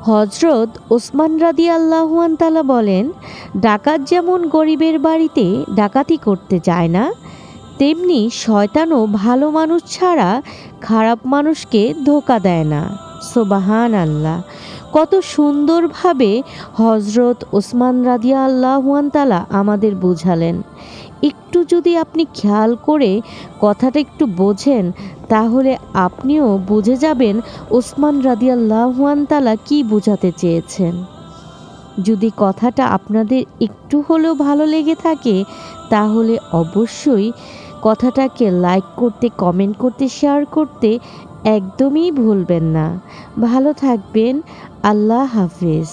হজরত ওসমান রাদিয়াল্লাহু আনহু তাআলা বলেন, ডাকাত যেমন গরিবের বাড়িতে ডাকাতি করতে যায় না, তেমনি শয়তানও ভালো মানুষ ছাড়া খারাপ মানুষকে ধোঁকা দেয় না। সুবহান আল্লাহ। কত সুন্দরভাবে হজরত ওসমান রাদিয়াল্লাহু আনহু তাআলা আমাদের বুঝালেন। একটু যদি আপনি খেয়াল করে কথাটা একটু বোঝেন, তাহলে আপনিও বুঝে যাবেন ওসমান রাদিয়াল্লাহু আনহু তাআলা কী বোঝাতে চেয়েছেন। যদি কথাটা আপনাদের একটু হলেও ভালো লেগে থাকে, তাহলে অবশ্যই কথাটাকে লাইক করতে, কমেন্ট করতে, শেয়ার করতে একদমই ভুলবেন না। ভালো থাকবেন। আল্লাহ হাফেজ।